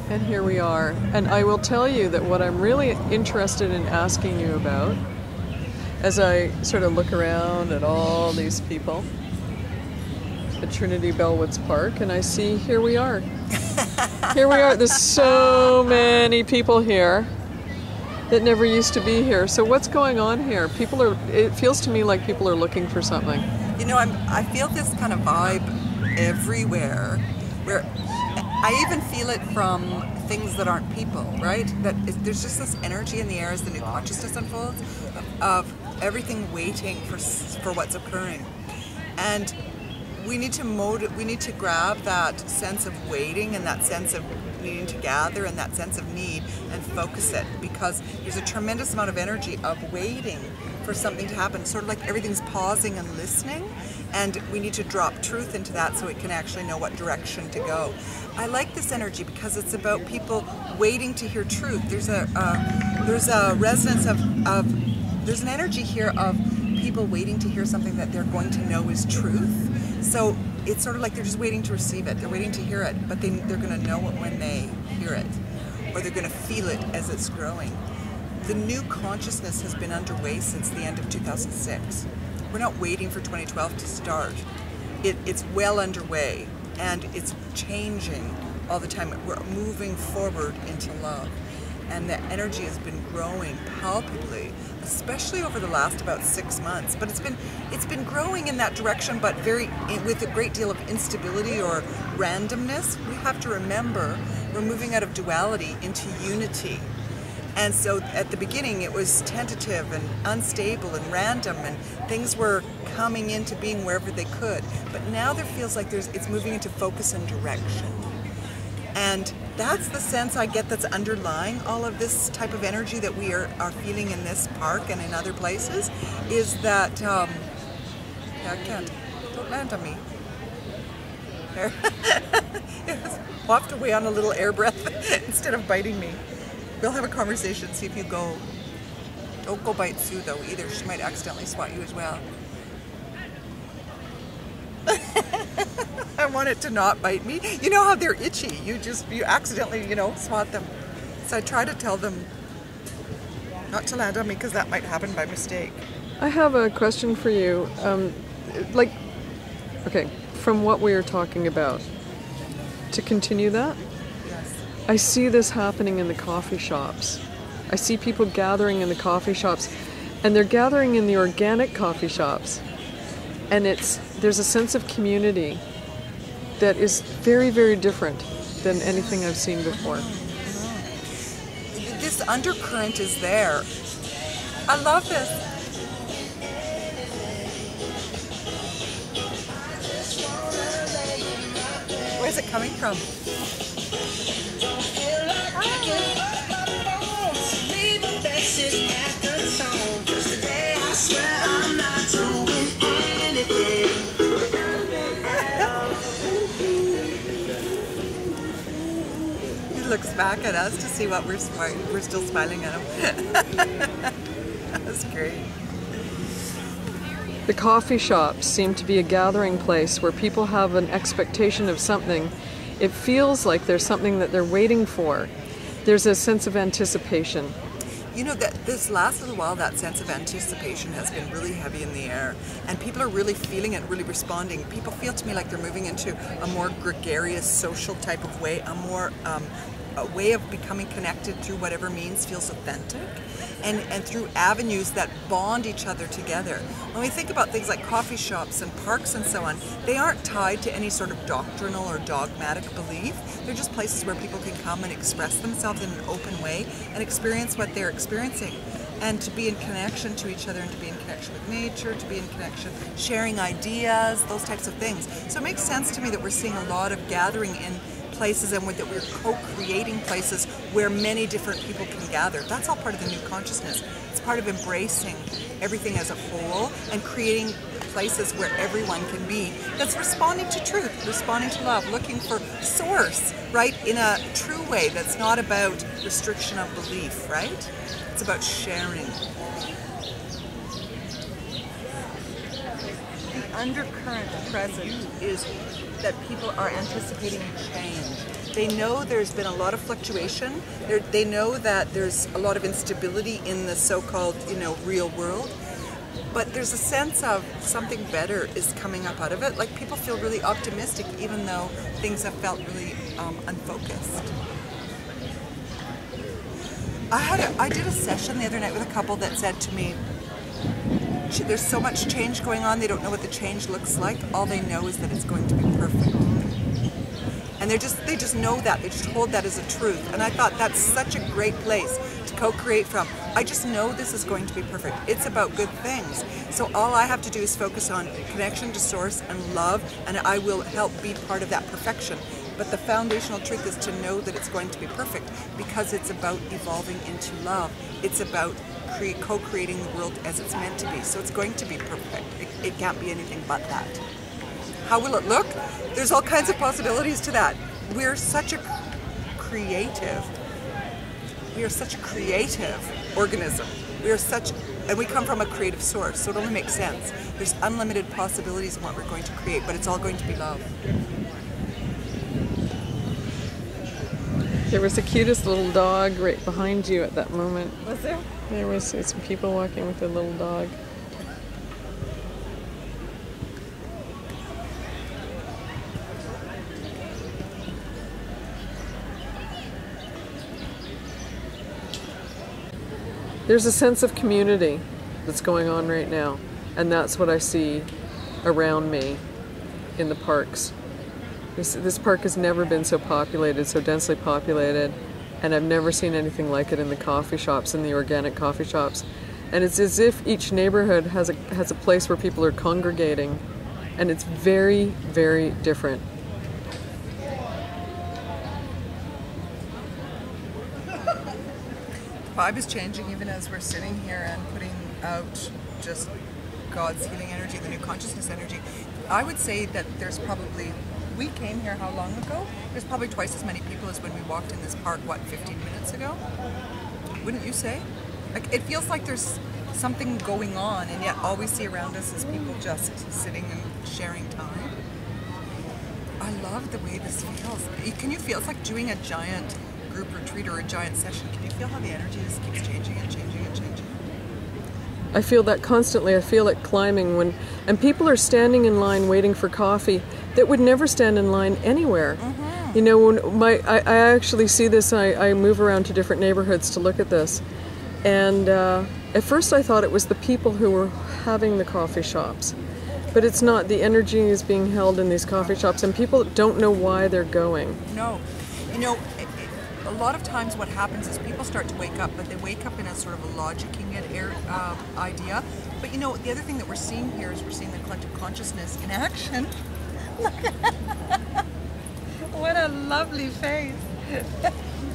And here we are. And I will tell you that what I'm really interested in asking you about, as I sort of look around at all these people at Trinity Bellwoods Park, and I see here we are. Here we are. There's so many people here that never used to be here. So what's going on here? People are, it feels to me like people are looking for something. You know, I feel this kind of vibe everywhere, where I even feel it from things that aren't people, right? There's just this energy in the air as the new consciousness unfolds of everything waiting for what's occurring. And we need to grab that sense of waiting and that sense of needing to gather and that sense of need and focus it, because there's a tremendous amount of energy of waiting for something to happen, sort of like everything's pausing and listening, and we need to drop truth into that so it can actually know what direction to go. I like this energy because it's about people waiting to hear truth. There's a resonance there's an energy here of people waiting to hear something that they're going to know is truth. So it's sort of like they're just waiting to receive it. They're waiting to hear it, but they're going to know it when they hear it, or they're going to feel it as it's growing. The new consciousness has been underway since the end of 2006. We're not waiting for 2012 to start. It's well underway, and it's changing all the time. We're moving forward into love, and the energy has been growing palpably, especially over the last about 6 months. But it's been growing in that direction, but with a great deal of instability or randomness. We have to remember we're moving out of duality into unity. And so at the beginning it was tentative and unstable and random, and things were coming into being wherever they could. But now there feels like it's moving into focus and direction. And that's the sense I get that's underlying all of this type of energy that we are feeling in this park and in other places, is that, yeah, I can't, don't land on me. There. It was wafted away on a little air breath instead of biting me. We'll have a conversation, see if you go. Don't go bite Sue though either, she might accidentally swat you as well. I want it to not bite me. You know how they're itchy, you accidentally, swat them. So I try to tell them not to land on me, because that might happen by mistake. I have a question for you. Okay, from what we are talking about, to continue that, I see this happening in the coffee shops. I see people gathering in the coffee shops, and they're gathering in the organic coffee shops. And there's a sense of community that is very, very different than anything I've seen before. This undercurrent is there. I love this. Where's it coming from? He looks back at us to see what we're still smiling at him. That's great. The coffee shops seem to be a gathering place where people have an expectation of something. It feels like there's something that they're waiting for. There's a sense of anticipation. You know, that this last little while, that sense of anticipation has been really heavy in the air, and people are really feeling it, really responding. People feel to me like they're moving into a more gregarious, social type of way, a way of becoming connected through whatever means feels authentic, and through avenues that bond each other together. When we think about things like coffee shops and parks and so on, they aren't tied to any sort of doctrinal or dogmatic belief. They're just places where people can come and express themselves in an open way and experience what they're experiencing, and to be in connection to each other, and to be in connection with nature, to be in connection, sharing ideas, those types of things. So it makes sense to me that we're seeing a lot of gathering in places, and that we're co-creating places where many different people can gather. That's all part of the new consciousness. It's part of embracing everything as a whole and creating places where everyone can be, that's responding to truth, responding to love, looking for source, right, in a true way that's not about restriction of belief, right? It's about sharing. The undercurrent present is that people are anticipating change. They know there's been a lot of fluctuation. They know that there's a lot of instability in the so-called, real world. But there's a sense of something better is coming up out of it. Like, people feel really optimistic even though things have felt really unfocused. I did a session the other night with a couple that said to me, there's so much change going on, they don't know what the change looks like. All they know is that it's going to be perfect. And they just know that. They just hold that as a truth. And I thought that's such a great place to co-create from. I just know this is going to be perfect. It's about good things. So all I have to do is focus on connection to source and love, and I will help be part of that perfection. But the foundational truth is to know that it's going to be perfect, because it's about evolving into love. It's about co-creating the world as it's meant to be. So it's going to be perfect. It can't be anything but that. How will it look? There's all kinds of possibilities to that. We're such a creative organism. And we come from a creative source, so it only makes sense. There's unlimited possibilities in what we're going to create, but it's all going to be love. There was the cutest little dog right behind you at that moment. Was there? There was some people walking with their little dog. There's a sense of community that's going on right now, and that's what I see around me in the parks. This park has never been so populated, so densely populated, and I've never seen anything like it in the coffee shops, in the organic coffee shops. And it's as if each neighborhood has a place where people are congregating, and it's very, very different. The vibe is changing even as we're sitting here and putting out just God's healing energy, the new consciousness energy. I would say that there's probably, we came here how long ago? There's probably twice as many people as when we walked in this park, 15 minutes ago? Wouldn't you say? Like, it feels like there's something going on, and yet all we see around us is people just sitting and sharing time. I love the way this feels. Can you feel it's like doing a giant group retreat or a giant session? Can you feel how the energy just keeps changing and changing and changing? I feel that constantly. I feel it climbing and people are standing in line waiting for coffee that would never stand in line anywhere. Mm-hmm. You know, I actually see this. I move around to different neighborhoods to look at this, and at first I thought it was the people who were having the coffee shops, but it's not. The energy is being held in these coffee shops, and people don't know why they're going. No, you know. A lot of times what happens is people start to wake up, but they wake up in a sort of a logicking idea. But you know, the other thing that we're seeing here is we're seeing the collective consciousness in action. Look at what a lovely face.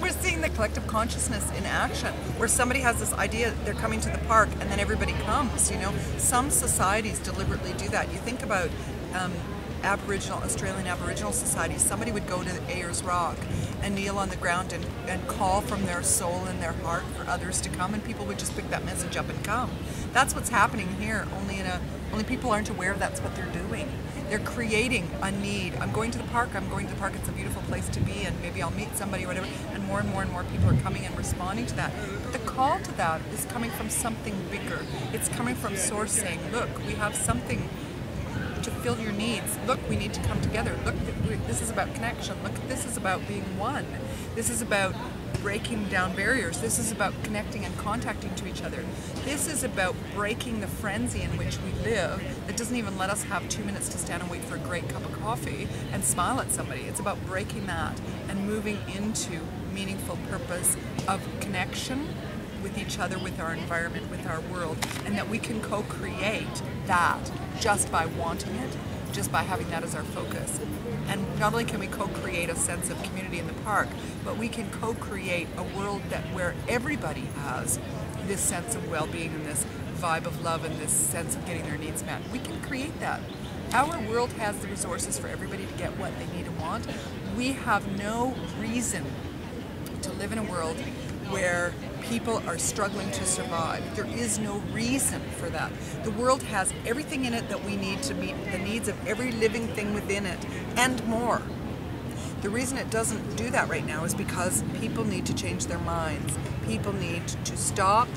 We're seeing the collective consciousness in action, where somebody has this idea, they're coming to the park, and then everybody comes, you know. Some societies deliberately do that. You think about Australian Aboriginal societies, somebody would go to Ayers Rock and kneel on the ground and call from their soul and their heart for others to come, and people would just pick that message up and come. That's what's happening here, only people aren't aware that's what they're doing. They're creating a need. I'm going to the park, it's a beautiful place to be, and maybe I'll meet somebody or whatever, and more people are coming and responding to that. But the call to that is coming from something bigger. It's coming from Source saying, look, we have something to fill your needs. Look, we need to come together. Look, this is about connection. Look, this is about being one. This is about breaking down barriers. This is about connecting and contacting to each other. This is about breaking the frenzy in which we live that doesn't even let us have 2 minutes to stand and wait for a great cup of coffee and smile at somebody. It's about breaking that and moving into meaningful purpose of connection with each other, with our environment, with our world, and that we can co-create that just by wanting it, just by having that as our focus. And not only can we co-create a sense of community in the park, but we can co-create a world where everybody has this sense of well-being and this vibe of love and this sense of getting their needs met. We can create that. Our world has the resources for everybody to get what they need and want. We have no reason to live in a world where people are struggling to survive. There is no reason for that. The world has everything in it that we need to meet the needs of every living thing within it, and more. The reason it doesn't do that right now is because people need to change their minds. People need to stop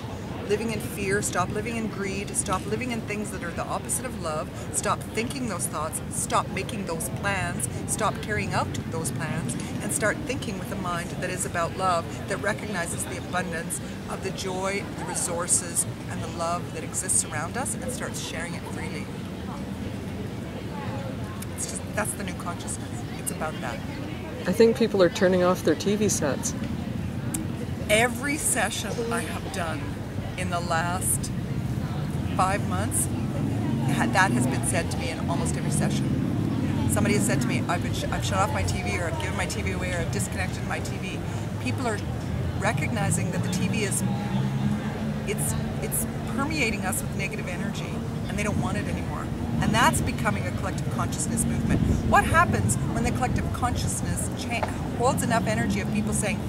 living in fear, stop living in greed, stop living in things that are the opposite of love, stop thinking those thoughts, stop making those plans, stop carrying out those plans, and start thinking with a mind that is about love, that recognizes the abundance of the joy, the resources, and the love that exists around us, and starts sharing it freely. That's the new consciousness. It's about that. I think people are turning off their TV sets. Every session I have done in the last 5 months, that has been said to me in almost every session. Somebody has said to me, I've shut off my TV, or I've given my TV away, or I've disconnected my TV. People are recognizing that the TV is, it's permeating us with negative energy, and they don't want it anymore. And that's becoming a collective consciousness movement. What happens when the collective consciousness holds enough energy of people saying,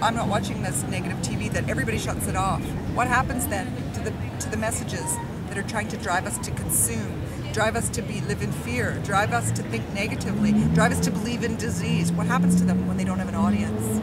I'm not watching this negative TV, that everybody shuts it off? What happens then to the messages that are trying to drive us to consume, drive us to live in fear, drive us to think negatively, drive us to believe in disease? What happens to them when they don't have an audience?